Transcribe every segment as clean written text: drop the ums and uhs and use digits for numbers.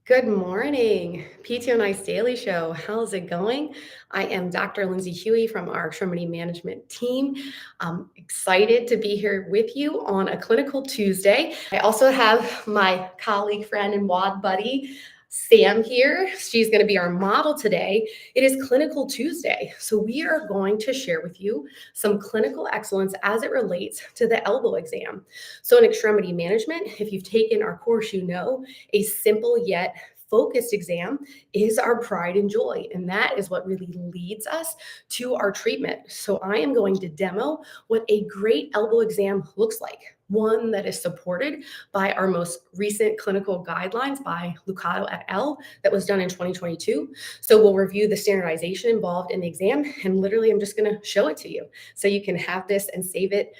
Good morning, PTO Nice Daily Show. How's it going? I am Dr. Lindsey Hughey from our Extremity Management team. I'm excited to be here with you on a clinical Tuesday. I also have my colleague, friend, and WOD buddy, Sam here. She's going to be our model today. It is Clinical Tuesday, so we are going to share with you some clinical excellence as it relates to the elbow exam. So in extremity management, if you've taken our course, you know a simple yet focused exam is our pride and joy, and that is what really leads us to our treatment. So I am going to demo what a great elbow exam looks like, one that is supported by our most recent clinical guidelines by Lucado et al. That was done in 2022. So we'll review the standardization involved in the exam, and literally I'm just going to show it to you so you can have this and save it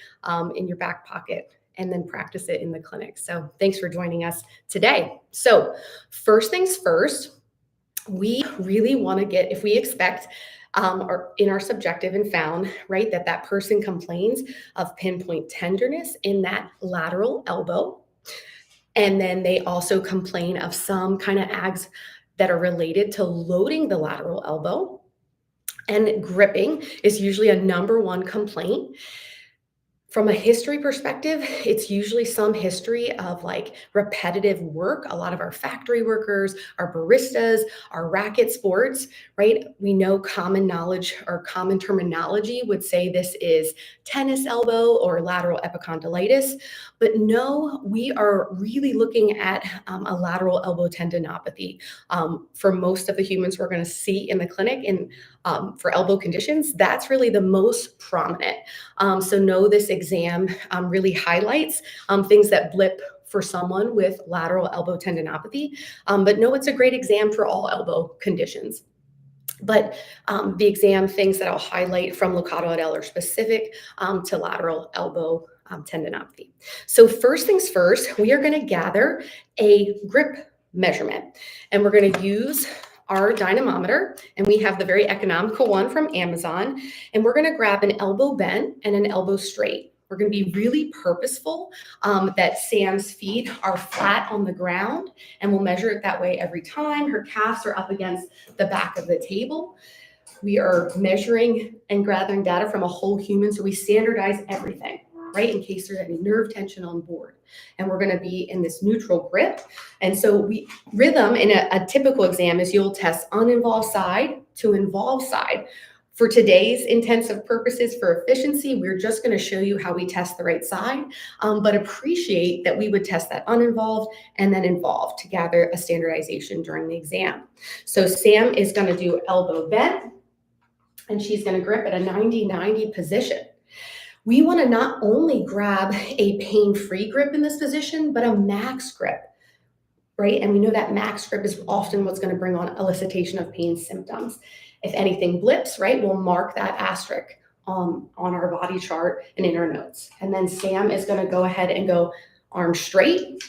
in your back pocket and then practice it in the clinic. So thanks for joining us today. So first things first, we really want to get, if we expect or in our subjective and found, right, that person complains of pinpoint tenderness in that lateral elbow, and then they also complain of some kind of ags that are related to loading the lateral elbow, and gripping is usually a number one complaint. From a history perspective, it's usually some history of like repetitive work. A lot of our factory workers, our baristas, our racket sports, right? We know common knowledge or common terminology would say this is tennis elbow or lateral epicondylitis. But no, we are really looking at a lateral elbow tendinopathy. For most of the humans we're going to see in the clinic and for elbow conditions, that's really the most prominent. So know this exam really highlights things that blip for someone with lateral elbow tendinopathy, but no, it's a great exam for all elbow conditions. But the exam things that I'll highlight from Lucado et al. Are specific to lateral elbow tendinopathy. So first things first, we are going to gather a grip measurement, and we're going to use our dynamometer, and we have the very economical one from Amazon, and we're going to grab an elbow bent and an elbow straight. We're going to be really purposeful that Sam's feet are flat on the ground, and we'll measure it that way every time. Her calves are up against the back of the table. We are measuring and gathering data from a whole human, so we standardize everything, right, in case there's any nerve tension on board. And we're going to be in this neutral grip. And so rhythm in a typical exam is you'll test uninvolved side to involved side. For today's intensive purposes for efficiency, we're just going to show you how we test the right side, but appreciate that we would test that uninvolved and then involved to gather a standardization during the exam. So Sam is going to do elbow bent, and she's going to grip at a 90-90 position. We want to not only grab a pain-free grip in this position, but a max grip, right? And we know that max grip is often what's going to bring on elicitation of pain symptoms. If anything blips, right, we'll mark that asterisk on our body chart and in our notes. And then Sam is going to go ahead and go arm straight,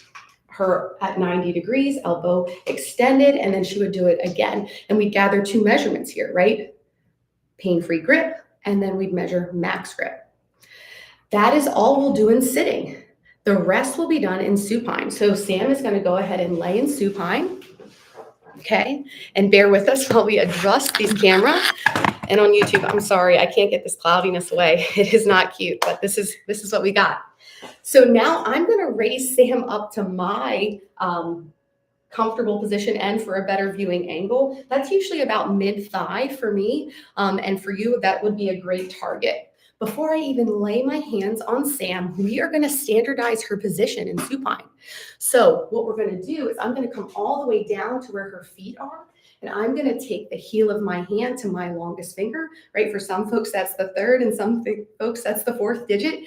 her at 90 degrees, elbow extended, and then she would do it again. And we gather two measurements here, right? Pain-free grip, and then we'd measure max grip. That is all we'll do in sitting. The rest will be done in supine. So Sam is going to go ahead and lay in supine. Okay, and bear with us while we adjust these cameras. And on YouTube, I'm sorry, I can't get this cloudiness away. It is not cute, but this is what we got. So now I'm going to raise Sam up to my comfortable position and for a better viewing angle. That's usually about mid-thigh for me, and for you, that would be a great target. Before I even lay my hands on Sam, we are going to standardize her position in supine. So what we're going to do is I'm going to come all the way down to where her feet are, and I'm going to take the heel of my hand to my longest finger, right? For some folks, that's the third, and some folks, that's the fourth digit.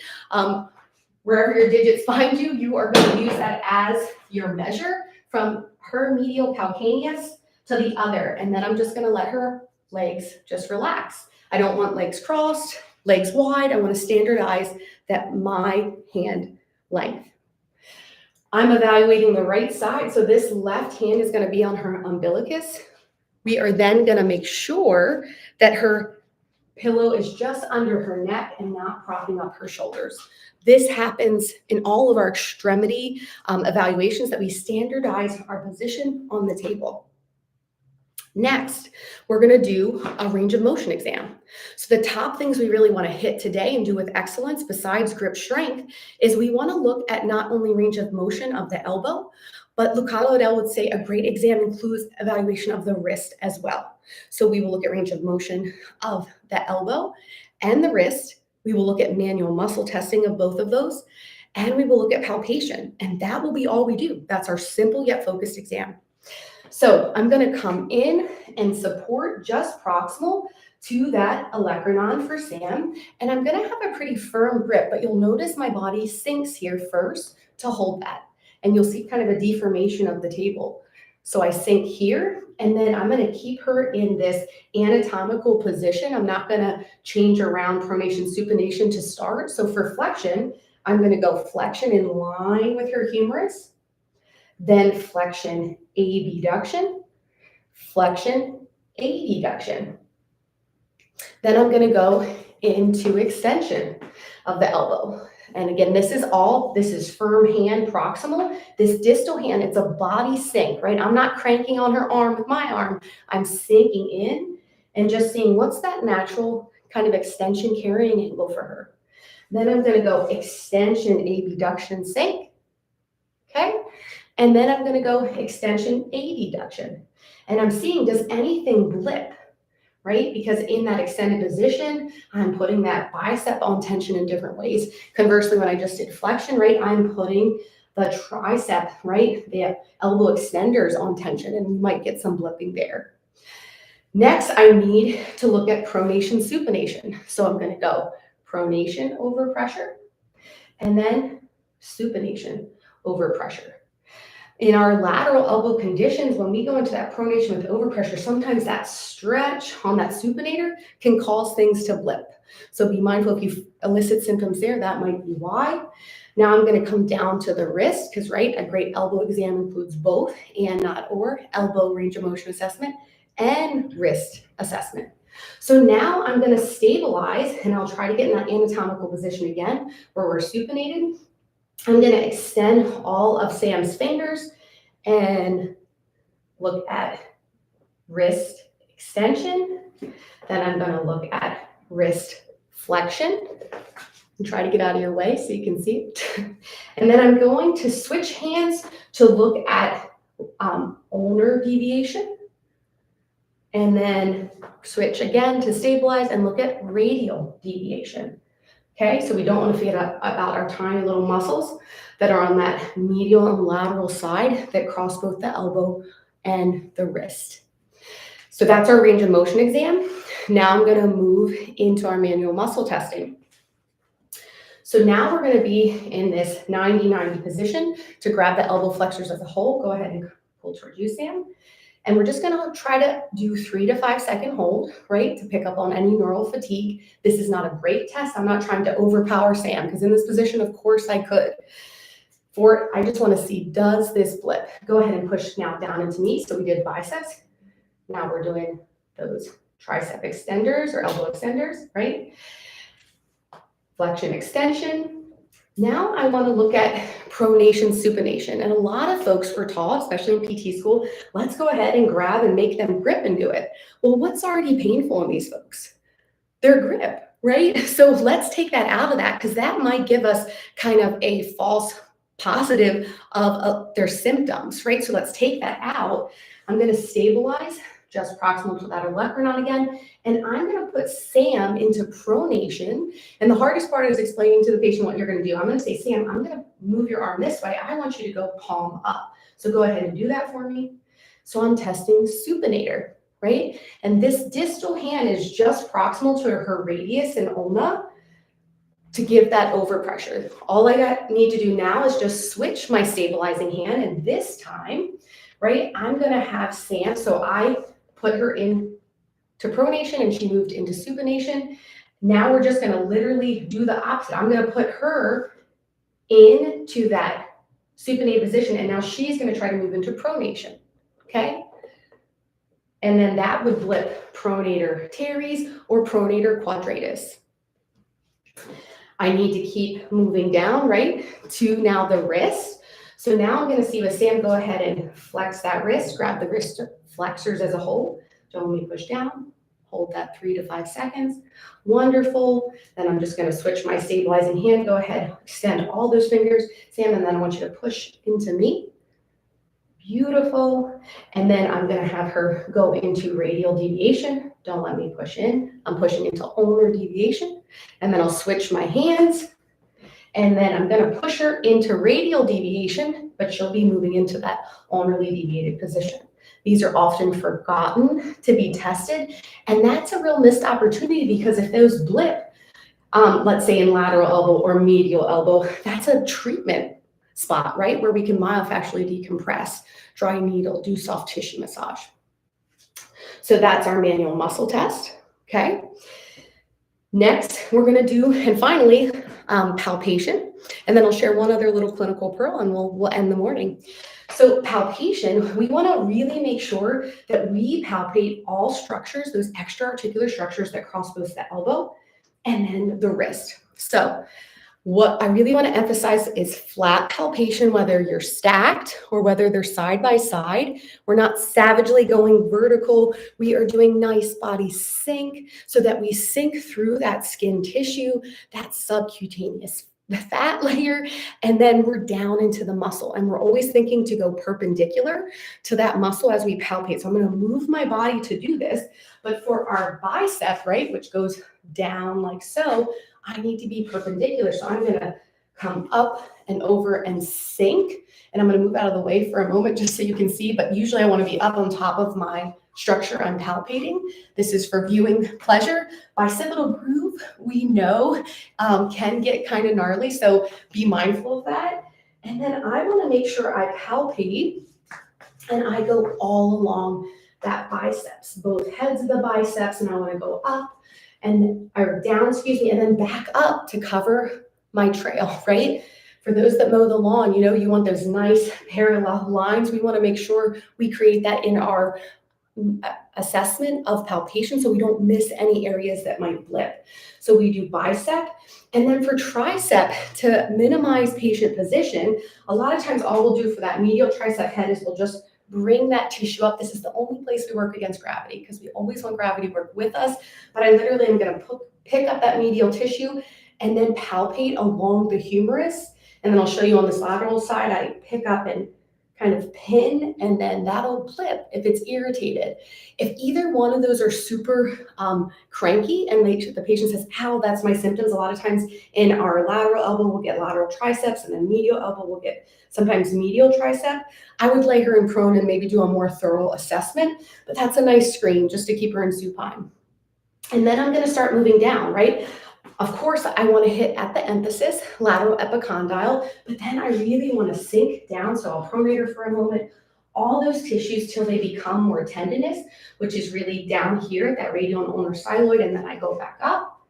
Wherever your digits find you, you are going to use that as your measure from her medial calcaneus to the other. And then I'm just going to let her legs just relax. I don't want legs crossed, legs wide. I want to standardize that my hand length. I'm evaluating the right side. So this left hand is going to be on her umbilicus. We are then going to make sure that her pillow is just under her neck and not propping up her shoulders. This happens in all of our extremity evaluations, that we standardize our position on the table. Next, we're going to do a range of motion exam. So the top things we really want to hit today and do with excellence, besides grip strength, is we want to look at not only range of motion of the elbow, but Lucado et al. Would say a great exam includes evaluation of the wrist as well. So we will look at range of motion of the elbow and the wrist. We will look at manual muscle testing of both of those, and we will look at palpation. And that will be all we do. That's our simple yet focused exam. So I'm going to come in and support just proximal to that olecranon for Sam. And I'm going to have a pretty firm grip, but you'll notice my body sinks here first to hold that. And you'll see kind of a deformation of the table. So I sink here, and then I'm going to keep her in this anatomical position. I'm not going to change around pronation, supination to start. So for flexion, I'm going to go flexion in line with her humerus, then flexion, abduction, flexion, adduction. Then I'm going to go into extension of the elbow. And again, this is firm hand proximal. This distal hand, it's a body sink, right? I'm not cranking on her arm with my arm. I'm sinking in and just seeing what's that natural kind of extension carrying angle for her. Then I'm going to go extension, abduction, sink. Okay. And then I'm going to go extension, adduction. And I'm seeing, does anything blip? Right? Because in that extended position, I'm putting that bicep on tension in different ways. Conversely, when I just did flexion, right, I'm putting the tricep, right, the elbow extenders on tension, and you might get some blipping there. Next, I need to look at pronation, supination. So I'm going to go pronation over pressure, and then supination over pressure. In our lateral elbow conditions, when we go into that pronation with overpressure, sometimes that stretch on that supinator can cause things to blip. So be mindful if you elicit symptoms there, that might be why. Now I'm going to come down to the wrist because, right, a great elbow exam includes both and not or, elbow range of motion assessment and wrist assessment. So now I'm going to stabilize, and I'll try to get in that anatomical position again where we're supinated. I'm going to extend all of Sam's fingers and look at wrist extension. Then I'm going to look at wrist flexion and try to get out of your way so you can see it. And then I'm going to switch hands to look at ulnar deviation. And then switch again to stabilize and look at radial deviation. Okay, so we don't want to forget about our tiny little muscles that are on that medial and lateral side that cross both the elbow and the wrist. So that's our range of motion exam. Now I'm going to move into our manual muscle testing. So now we're going to be in this 90-90 position to grab the elbow flexors as a whole. Go ahead and pull towards you, Sam. And we're just going to try to do 3 to 5 second hold, right, to pick up on any neural fatigue. This is not a great test. I'm not trying to overpower Sam because in this position, of course, I could. I just want to see, does this blip? Go ahead and push now down into knee. So we did biceps. Now we're doing those tricep extenders or elbow extenders, right? Flexion, extension. Now I want to look at pronation, supination. And a lot of folks were taught, especially in PT school, let's go ahead and grab and make them grip and do it. Well, what's already painful in these folks? Their grip, right? So let's take that out of that because that might give us kind of a false positive of their symptoms, right? So let's take that out. I'm going to stabilize just proximal to that olecranon again. And I'm going to put Sam into pronation. And the hardest part is explaining to the patient what you're going to do. I'm going to say, Sam, I'm going to move your arm this way. I want you to go palm up. So go ahead and do that for me. So I'm testing supinator, right? And this distal hand is just proximal to her radius and ulna to give that overpressure. All I need to do now is just switch my stabilizing hand. And this time, right, I'm going to have Sam. So I put her in to pronation and she moved into supination. Now we're just going to literally do the opposite. I'm going to put her into that supinated position and now she's going to try to move into pronation. Okay? And then that would blip pronator teres or pronator quadratus. I need to keep moving down, right, to now the wrist. So now I'm going to see with Sam go ahead and flex that wrist, grab the wrist flexors as a whole. Don't let me push down. Hold that 3 to 5 seconds. Wonderful. Then I'm just going to switch my stabilizing hand. Go ahead, extend all those fingers, Sam, and then I want you to push into me. Beautiful. And then I'm going to have her go into radial deviation. Don't let me push in. I'm pushing into ulnar deviation. And then I'll switch my hands. And then I'm going to push her into radial deviation, but she'll be moving into that ulnarly deviated position. These are often forgotten to be tested. And that's a real missed opportunity because if those blip, let's say in lateral elbow or medial elbow, that's a treatment spot, right? Where we can myofascially decompress, dry needle, do soft tissue massage. So that's our manual muscle test, okay? Next, we're gonna do, and finally, palpation. And then I'll share one other little clinical pearl and we'll end the morning. So palpation, we wanna really make sure that we palpate all structures, those extra articular structures that cross both the elbow and then the wrist. So what I really want to emphasize is flat palpation, whether you're stacked or whether they're side by side. We're not savagely going vertical. We are doing nice body sink so that we sink through that skin tissue, that subcutaneous fat layer, and then we're down into the muscle. And we're always thinking to go perpendicular to that muscle as we palpate. So I'm going to move my body to do this. But for our bicep, right, which goes down like so, I need to be perpendicular. So I'm going to come up and over and sink. And I'm going to move out of the way for a moment just so you can see. But usually I want to be up on top of my structure I'm palpating. This is for viewing pleasure. Bicipital groove, we know, can get kind of gnarly. So be mindful of that. And then I want to make sure I palpate and I go all along that biceps, both heads of the biceps. And I want to go up and or down, and then back up to cover my trail, right? For those that mow the lawn, you know, you want those nice parallel lines. We want to make sure we create that in our assessment of palpation so we don't miss any areas that might blip. So we do bicep. And then for tricep, to minimize patient position, a lot of times all we'll do for that medial tricep head is we'll just bring that tissue up. This is the only place we work against gravity because we always want gravity to work with us. But I literally am going to pick up that medial tissue and then palpate along the humerus. And then I'll show you on this lateral side, I pick up and kind of pin, and then that'll blip if it's irritated. If either one of those are super cranky and the patient says, ow, that's my symptoms, a lot of times in our lateral elbow, we'll get lateral triceps, and then medial elbow, we'll get sometimes medial tricep. I would lay her in prone and maybe do a more thorough assessment, but that's a nice screen just to keep her in supine. And then I'm gonna start moving down, right? Of course, I want to hit at the emphasis, lateral epicondyle, but then I really want to sink down. So I'll pronate her for a moment, all those tissues till they become more tendinous, which is really down here at that radial and ulnar styloid. And then I go back up.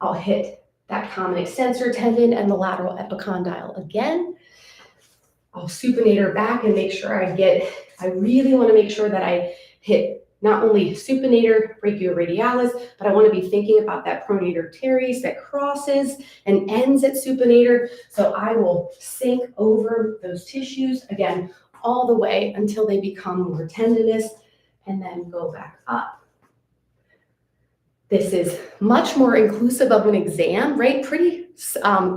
I'll hit that common extensor tendon and the lateral epicondyle again. I'll supinate her back and make sure I really want to make sure that I hit not only supinator brachioradialis, but I want to be thinking about that pronator teres that crosses and ends at supinator. So I will sink over those tissues, again, all the way until they become more tendinous and then go back up. This is much more inclusive of an exam, right? Pretty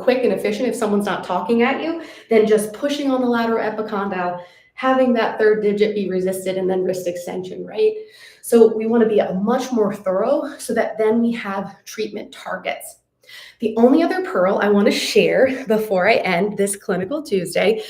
quick and efficient if someone's not talking at you, than just pushing on the lateral epicondyle, having that third digit be resisted, and then wrist extension, right? So we want to be much more thorough so that then we have treatment targets. The only other pearl I want to share before I end this Clinical Tuesday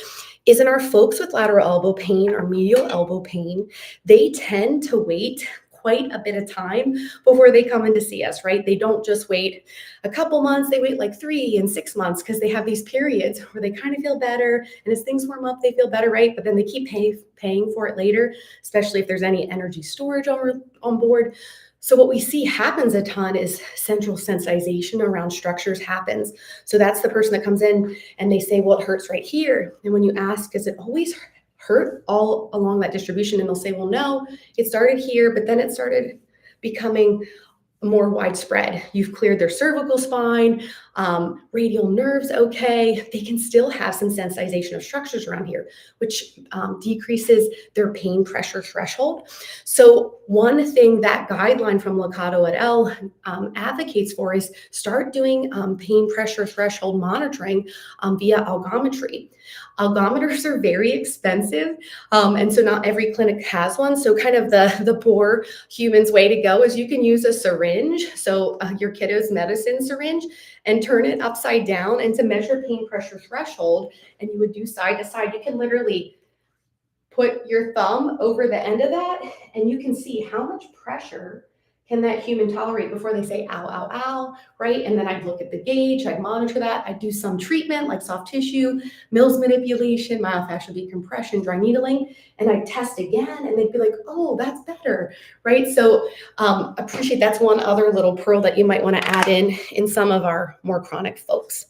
is in our folks with lateral elbow pain or medial elbow pain, they tend to wait quite a bit of time before they come in to see us, right? They don't just wait a couple months, they wait like 3 and 6 months because they have these periods where they kind of feel better. And as things warm up, they feel better, right? But then they keep paying for it later, especially if there's any energy storage on board. So what we see happens a ton is central sensitization around structures happens. So that's the person that comes in and they say, well, it hurts right here. And when you ask, is it always hurt all along that distribution. And they'll say, well, no, it started here, but then it started becoming more widespread. You've cleared their cervical spine, radial nerves, okay. They can still have some sensitization of structures around here, which decreases their pain pressure threshold. So one thing that guideline from Lucado et al. Advocates for is start doing pain pressure threshold monitoring via algometry. Algometers are very expensive, and so not every clinic has one. So kind of the poor human's way to go is you can use a syringe, so your kiddo's medicine syringe, and turn it upside down. And to measure pain pressure threshold, and you would do side to side, you can literally put your thumb over the end of that, and you can see how much pressure can that human tolerate before they say, ow, ow, ow, right? And then I'd look at the gauge, I'd monitor that, I'd do some treatment like soft tissue, Mills manipulation, myofascial decompression, dry needling, and I'd test again, and they'd be like, oh, that's better, right? So appreciate that's one other little pearl that you might want to add in some of our more chronic folks.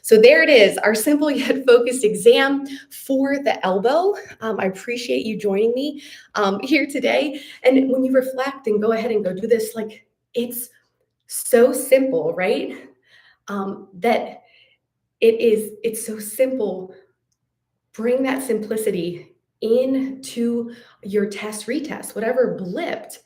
So there it is, our simple yet focused exam for the elbow. I appreciate you joining me here today. And when you reflect and go ahead and go do this, like it's so simple, right? That it's so simple. Bring that simplicity into your test retest, whatever blipped.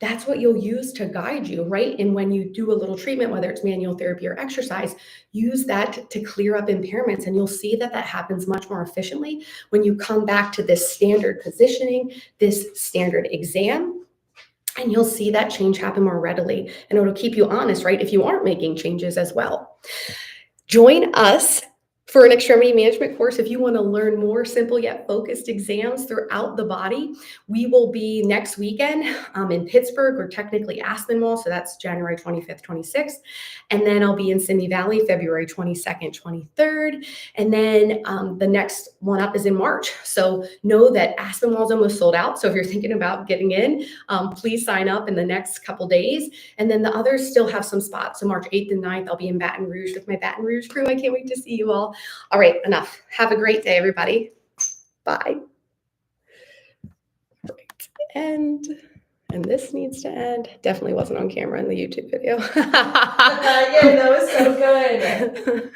That's what you'll use to guide you, right? And when you do a little treatment, whether it's manual therapy or exercise, use that to clear up impairments. And you'll see that happens much more efficiently when you come back to this standard positioning, this standard exam, and you'll see that change happen more readily. And it'll keep you honest, right? If you aren't making changes as well. Join us for an extremity management course. If you want to learn more simple yet focused exams throughout the body, we will be next weekend in Pittsburgh, or technically Aspen Mall. So that's January 25th, 26th. And then I'll be in Simi Valley, February 22nd, 23rd. And then the next one up is in March. So know that Aspen Mall is almost sold out. So if you're thinking about getting in, please sign up in the next couple days. And then the others still have some spots. So March 8th and 9th, I'll be in Baton Rouge with my Baton Rouge crew. I can't wait to see you all. All right, enough. Have a great day, everybody. Bye. Right. And this needs to end. Definitely wasn't on camera in the YouTube video. Yeah, that was so good.